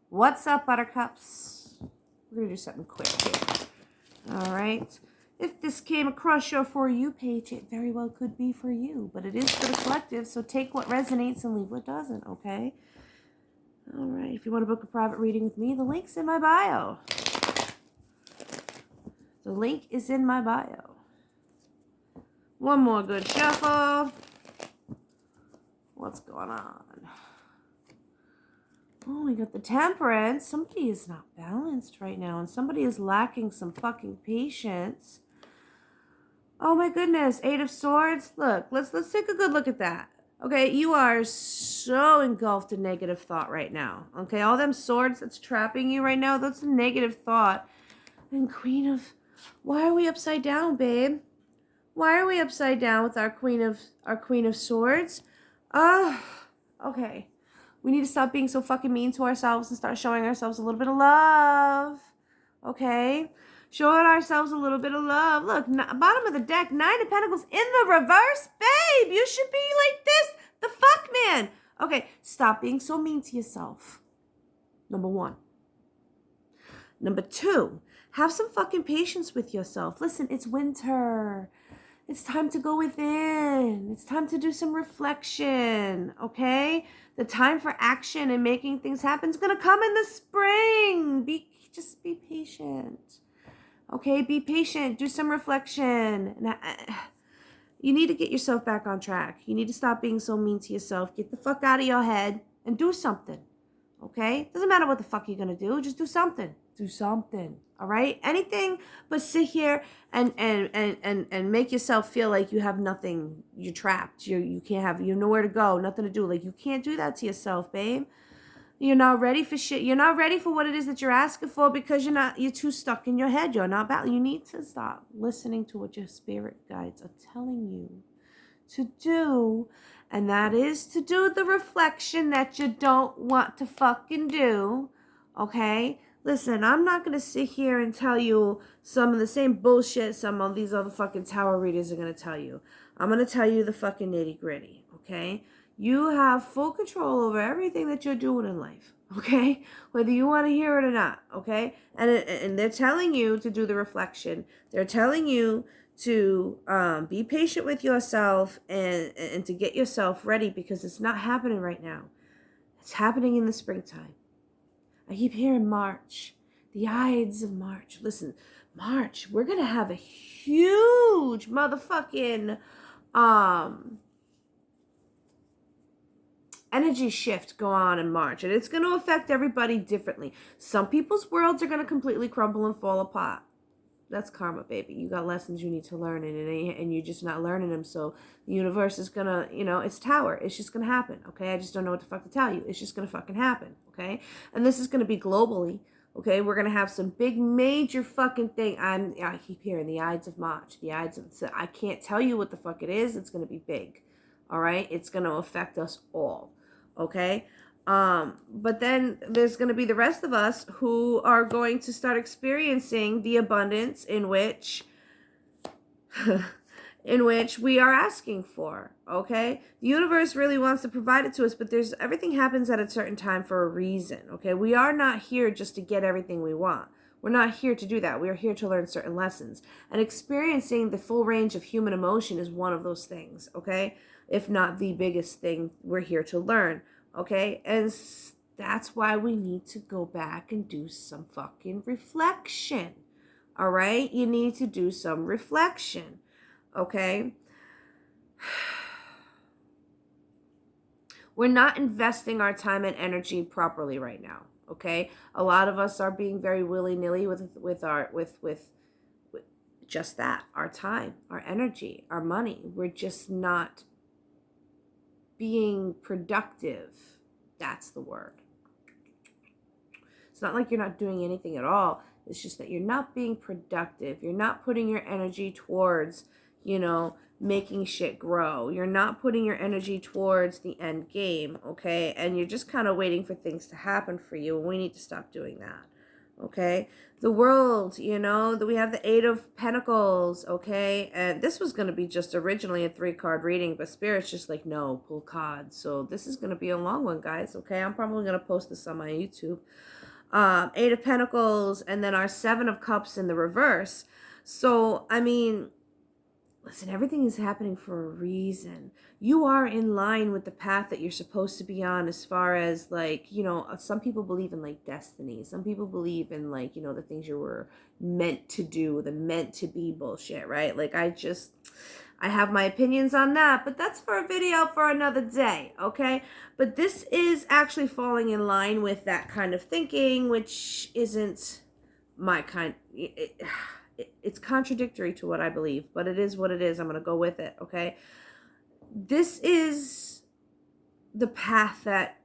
What's up, buttercups? We're going to do something quick here. All right. If this came across your For You page, it very well could be for you, but it is for the collective, so take what resonates and leave what doesn't, okay? All right. If you want to book a private reading with me, the link's in my bio. The link is in my bio. One more good shuffle. What's going on? Oh, we got the Temperance. Somebody is not balanced right now, and somebody is lacking some fucking patience. Oh my goodness, Eight of Swords. Look, let's take a good look at that. Okay, you are so engulfed in negative thought right now. Okay, all them swords that's trapping you right now, that's a negative thought. And Queen of... Why are we upside down, babe? Why are we upside down with our Queen of Swords? Okay. We need to stop being so fucking mean to ourselves and start showing ourselves a little bit of love. Okay? Showing ourselves a little bit of love. Look, bottom of the deck, 9 of Pentacles in the reverse. Babe, you should be like this. The fuck, man? Okay, stop being so mean to yourself. Number 1. Number 2, have some fucking patience with yourself. Listen, it's winter. It's time to go within. It's time to do some reflection, okay? The time for action and making things happen is going to come in the spring. Just be patient, okay? Be patient. Do some reflection. You need to get yourself back on track. You need to stop being so mean to yourself. Get the fuck out of your head and do something, okay? Doesn't matter what the fuck you're going to do. Just do something. Do something. All right? Anything but sit here and make yourself feel like you have nothing. You're trapped. You can't have, you have nowhere to go, nothing to do. Like, you can't do that to yourself, babe. You're not ready for shit. You're not ready for what it is that you're asking for because you're too stuck in your head. You're not balanced. You need to stop listening to what your spirit guides are telling you to do. And that is to do the reflection that you don't want to fucking do. Okay? Listen, I'm not going to sit here and tell you some of the same bullshit some of these other fucking tower readers are going to tell you. I'm going to tell you the fucking nitty gritty, okay? You have full control over everything that you're doing in life, okay? Whether you want to hear it or not, okay? And they're telling you to do the reflection. They're telling you to be patient with yourself and to get yourself ready because it's not happening right now. It's happening in the springtime. I keep hearing March, the Ides of March. Listen, March, we're going to have a huge motherfucking energy shift go on in March, and it's going to affect everybody differently. Some people's worlds are going to completely crumble and fall apart. That's karma, baby. You got lessons you need to learn, and you're just not learning them. So the universe is gonna, it's tower. It's just gonna happen, okay? I just don't know what the fuck to tell you. It's just gonna fucking happen, okay? And this is gonna be globally, okay? We're gonna have some big, major fucking thing. I keep hearing the Ides of March, so I can't tell you what the fuck it is. It's gonna be big, all right? It's gonna affect us all, okay? But then there's going to be the rest of us who are going to start experiencing the abundance in which we are asking for, okay? The universe really wants to provide it to us, but everything happens at a certain time for a reason, okay? We are not here just to get everything we want. We're not here to do that. We are here to learn certain lessons. And experiencing the full range of human emotion is one of those things, okay? If not the biggest thing we're here to learn. Okay, and that's why we need to go back and do some fucking reflection. All right, you need to do some reflection. Okay, we're not investing our time and energy properly right now. Okay, a lot of us are being very willy-nilly with just that, our time, our energy, our money. We're just not being productive. That's the word. It's not like you're not doing anything at all. It's just that you're not being productive. You're not putting your energy towards, making shit grow. You're not putting your energy towards the end game, okay? And you're just kind of waiting for things to happen for you. And we need to stop doing that, okay? The world, you know, that we have the Eight of Pentacles, okay? And this was going to be just originally a 3-card reading, but Spirit's just like, no, pull cards. So this is going to be a long one, guys, okay? I'm probably going to post this on my YouTube. Eight of Pentacles, and then our Seven of Cups in the reverse. So, I mean, listen, everything is happening for a reason. You are in line with the path that you're supposed to be on, as far as, like, you know, some people believe in, like, destiny. Some people believe in, like, you know, the things you were meant to do, the meant to be bullshit, right? Like, I have my opinions on that, but that's for a video for another day, okay? But this is actually falling in line with that kind of thinking, which isn't my kind. It's contradictory to what I believe, but it is what it is. I'm going to go with it, okay? This is the path that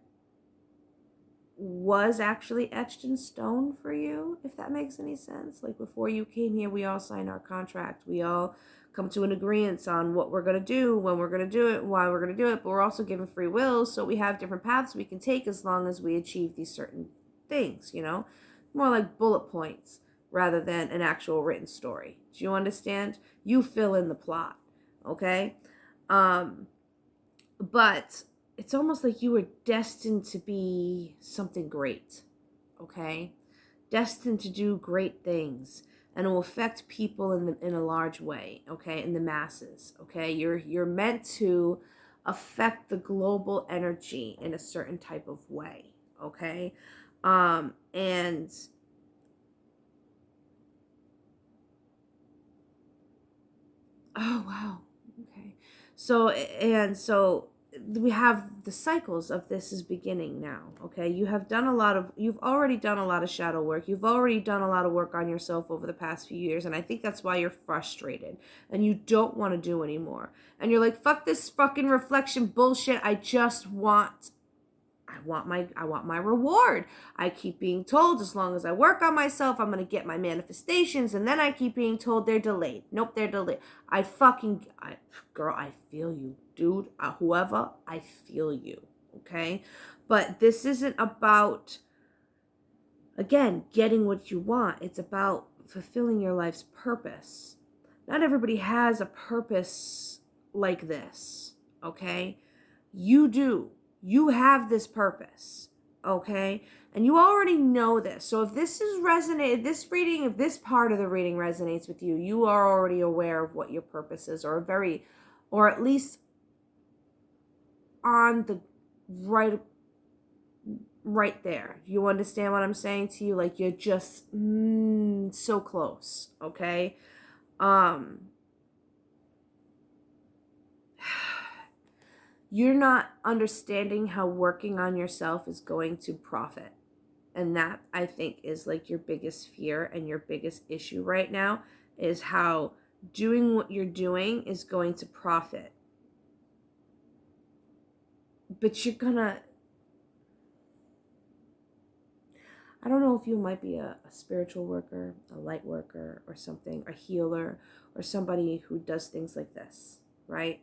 was actually etched in stone for you, if that makes any sense. Like, before you came here, we all signed our contract. We all come to an agreement on what we're going to do, when we're going to do it, why we're going to do it, but we're also given free will, so we have different paths we can take as long as we achieve these certain things, you know? More like bullet points rather than an actual written story. Do you understand? You fill in the plot, okay? But it's almost like you were destined to be something great, okay? Destined to do great things, and it will affect people in a large way, okay? In the masses, okay? You're meant to affect the global energy in a certain type of way, okay? And oh wow, okay. So we have the cycles of this is beginning now, okay? You've already done a lot of shadow work. You've already done a lot of work on yourself over the past few years, and I think that's why you're frustrated and you don't want to do anymore. And you're like, fuck this fucking reflection bullshit. I want my reward. I keep being told as long as I work on myself, I'm going to get my manifestations, and then I keep being told they're delayed. Nope, they're delayed. Girl, I feel you, dude. Whoever, I feel you, okay? But this isn't about, again, getting what you want. It's about fulfilling your life's purpose. Not everybody has a purpose like this, okay? You do. You have this purpose, okay? And you already know this. So if this if this part of the reading resonates with you, you are already aware of what your purpose is, or at least on the right there. You understand what I'm saying to you? Like, you're just so close, okay? You're not understanding how working on yourself is going to profit. And that, I think, is like your biggest fear and your biggest issue right now, is how doing what you're doing is going to profit. But you're gonna, I don't know if you might be a spiritual worker, a light worker, or something, a healer, or somebody who does things like this, right?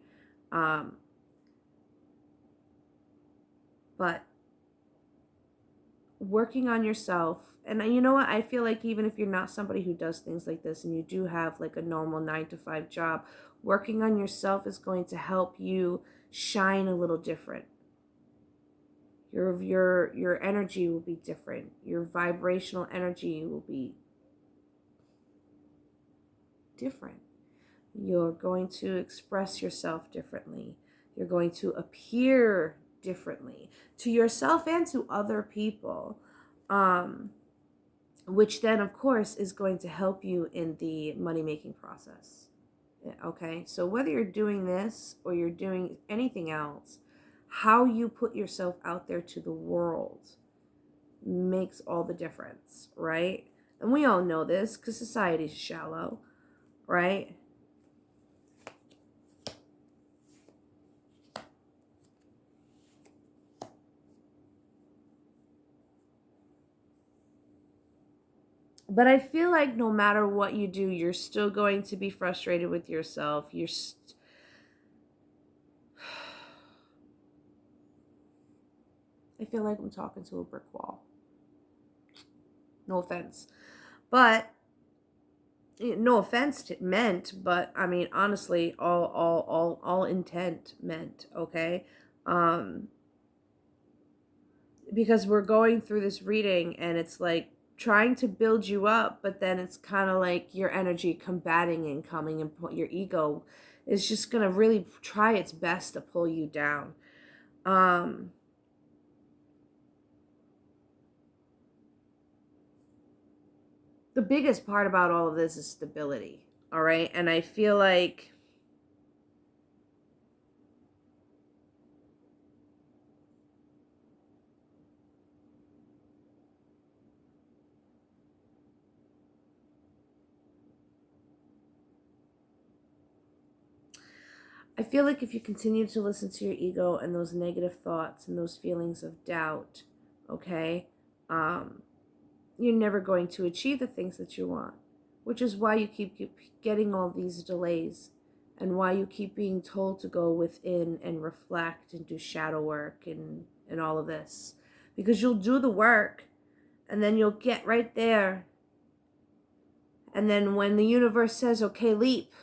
But working on yourself, and you know what, I feel like even if you're not somebody who does things like this and you do have like a normal 9-to-5 job, working on yourself is going to help you shine a little different. Your energy will be different. Your vibrational energy will be different. You're going to express yourself differently. You're going to appear differently to yourself and to other people, which then, of course, is going to help you in the money-making process. Okay, so whether you're doing this or you're doing anything else, how you put yourself out there to the world makes all the difference, right? And we all know this because society's shallow, right? But I feel like no matter what you do, you're still going to be frustrated with yourself. I feel like I'm talking to a brick wall. No offense. But no offense meant, but I mean, honestly, all intent meant, okay? Because we're going through this reading and it's like trying to build you up, but then it's kind of like your energy combating and coming, and your ego is just going to really try its best to pull you down. The biggest part about all of this is stability, all right? And I feel like if you continue to listen to your ego and those negative thoughts and those feelings of doubt, okay, you're never going to achieve the things that you want, which is why you keep getting all these delays and why you keep being told to go within and reflect and do shadow work and all of this. Because you'll do the work and then you'll get right there. And then when the universe says, okay, leap,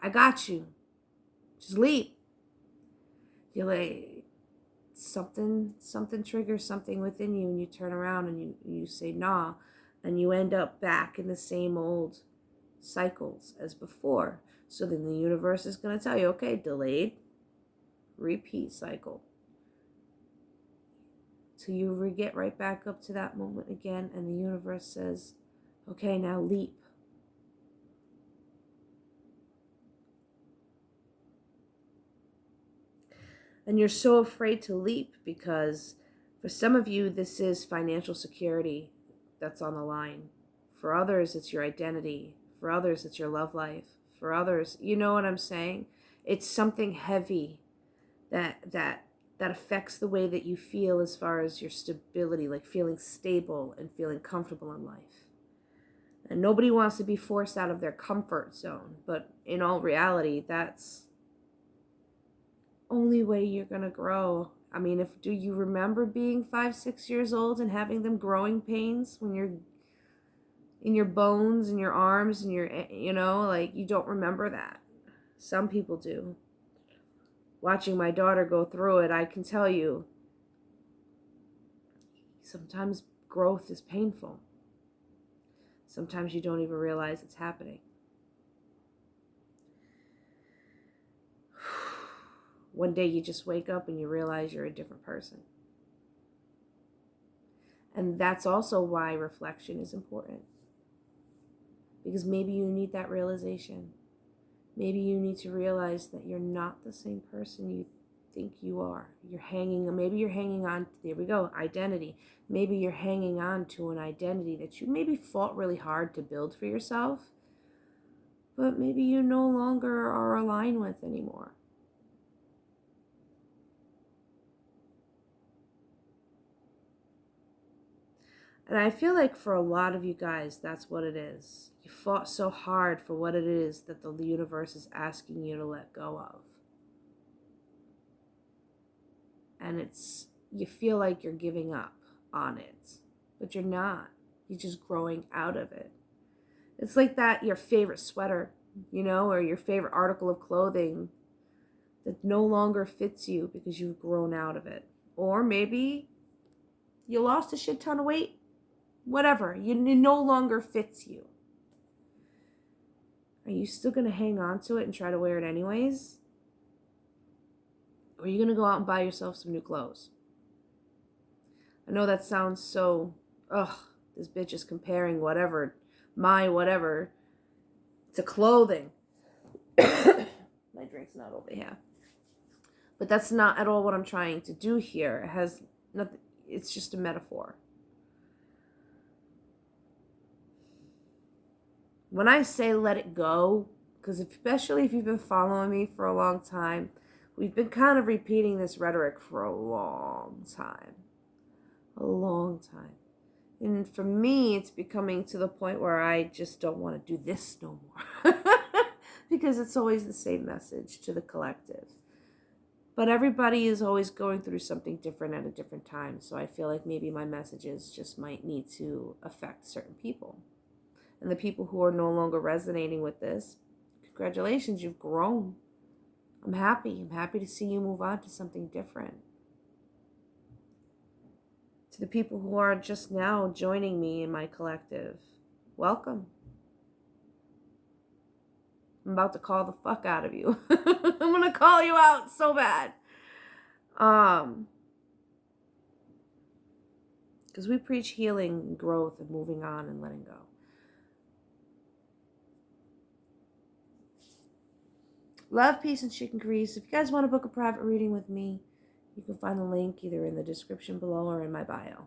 I got you. Just leap. You're like, something triggers something within you, and you turn around and you say nah, and you end up back in the same old cycles as before. So then the universe is going to tell you, okay, delayed, repeat cycle. So you get right back up to that moment again, and the universe says, okay, now leap. And you're so afraid to leap because for some of you, this is financial security that's on the line. For others, it's your identity. For others, it's your love life. For others, you know what I'm saying? It's something heavy that affects the way that you feel as far as your stability, like feeling stable and feeling comfortable in life. And nobody wants to be forced out of their comfort zone, but in all reality, that's only way you're gonna grow. I mean, do you remember being 5-6 years old and having them growing pains when you're in your bones and your arms and like you don't remember that? Some people do. Watching my daughter go through it, I can tell you sometimes growth is painful. Sometimes you don't even realize it's happening. One day you just wake up and you realize you're a different person. And that's also why reflection is important. Because maybe you need that realization. Maybe you need to realize that you're not the same person you think you are. Maybe you're hanging on, there we go, identity. Maybe you're hanging on to an identity that you maybe fought really hard to build for yourself, but maybe you no longer are aligned with anymore. And I feel like for a lot of you guys, that's what it is. You fought so hard for what it is that the universe is asking you to let go of. And you feel like you're giving up on it, but you're not. You're just growing out of it. It's like that, your favorite sweater, or your favorite article of clothing that no longer fits you because you've grown out of it. Or maybe you lost a shit ton of weight. Whatever, it no longer fits you. Are you still going to hang on to it and try to wear it anyways? Or are you going to go out and buy yourself some new clothes? I know that sounds so, this bitch is comparing whatever to clothing. My drink's not over here. But that's not at all what I'm trying to do here. It has nothing, it's just a metaphor. When I say let it go, because especially if you've been following me for a long time, we've been kind of repeating this rhetoric for a long time. A long time. And for me, it's becoming to the point where I just don't want to do this no more. Because it's always the same message to the collective. But everybody is always going through something different at a different time. So I feel like maybe my messages just might need to affect certain people. And the people who are no longer resonating with this, congratulations, you've grown. I'm happy. I'm happy to see you move on to something different. To the people who are just now joining me in my collective, welcome. I'm about to call the fuck out of you. I'm going to call you out so bad. Because we preach healing and growth and moving on and letting go. Love, peace, and chicken grease. If you guys want to book a private reading with me, you can find the link either in the description below or in my bio.